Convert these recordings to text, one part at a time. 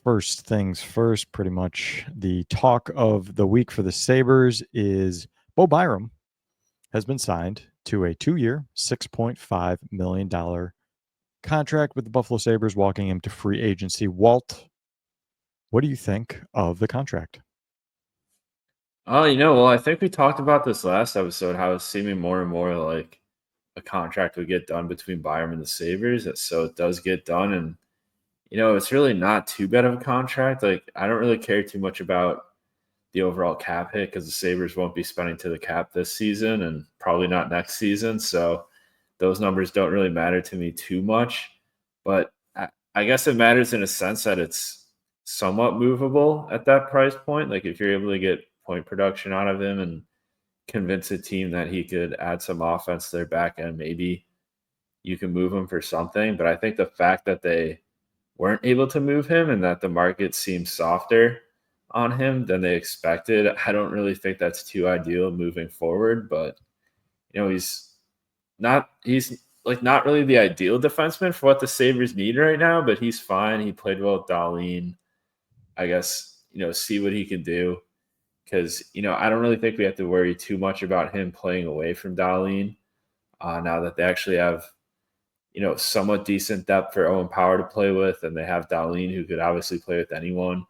First things first, pretty much the talk of the week for the Sabres is Byram has been signed to a 2-year, $6.5 million contract with the Buffalo Sabres, walking him to free agency. Walt, what do you think of the contract? Oh, well, I think we talked about this last episode, how it's seeming more and more like a contract would get done between Byram and the Sabres. So it does get done. And, it's really not too bad of a contract. Like, I don't really care too much about the overall cap hit because the Sabres won't be spending to the cap this season and probably not next season. So those numbers don't really matter to me too much. But I guess it matters in a sense that it's somewhat movable at that price point. Like, if you're able to get point production out of him and convince a team that he could add some offense to their back end, maybe you can move him for something. But I think the fact that they weren't able to move him and that the market seems softer on him than they expected, I don't really think that's too ideal moving forward. But he's like not really the ideal defenseman for what the Sabres need right now, but he's fine. He played well with Dahlin. I guess, see what he can do. Because, I don't really think we have to worry too much about him playing away from Dahlin now that they actually have, somewhat decent depth for Owen Power to play with, and they have Dahlin, who could obviously play with anyone.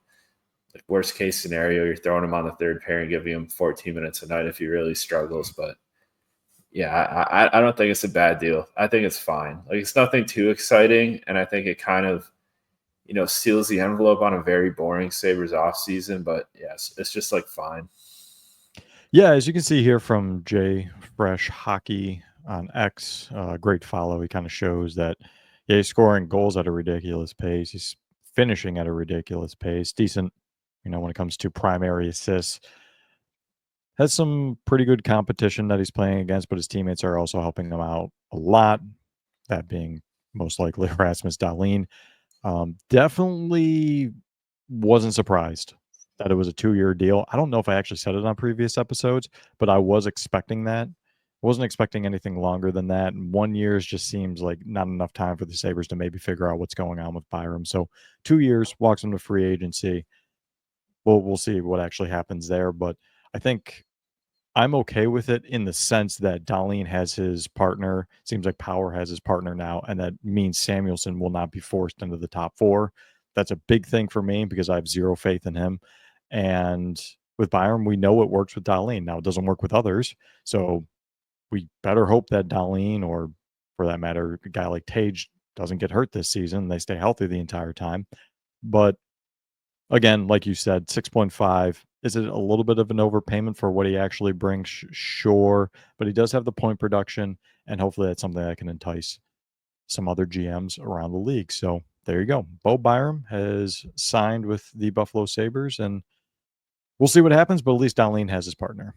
Like, worst case scenario, you're throwing him on the third pair and giving him 14 minutes a night if he really struggles. But yeah, I don't think it's a bad deal. I think it's fine. Like, it's nothing too exciting, and I think it kind of, seals the envelope on a very boring Sabres offseason. But yes, it's just like fine. Yeah, as you can see here from Jay Fresh Hockey on X, great follow. He kind of shows that he's scoring goals at a ridiculous pace. He's finishing at a ridiculous pace. Decent, when it comes to primary assists. Has some pretty good competition that he's playing against, but his teammates are also helping him out a lot. That being most likely Rasmus Dahlin. Definitely wasn't surprised that it was a 2-year deal. I don't know if I actually said it on previous episodes, but I was expecting that. Wasn't expecting anything longer than that. And 1 year just seems like not enough time for the Sabres to maybe figure out what's going on with Byram. So 2 years walks him to free agency. We'll see what actually happens there. But I think I'm okay with it in the sense that Dahlin has his partner. Seems like Power has his partner now, and that means Samuelsson will not be forced into the top 4. That's a big thing for me because I have zero faith in him. And with Byram, we know it works with Dahlin. Now, it doesn't work with others. So we better hope that Dahlin, or for that matter, a guy like Tage, doesn't get hurt this season. They stay healthy the entire time. But again, like you said, 6.5. Is it a little bit of an overpayment for what he actually brings? Sure. But he does have the point production, and hopefully that's something that can entice some other GMs around the league. So there you go. Byram has signed with the Buffalo Sabres, and we'll see what happens, but at least Dahlin has his partner.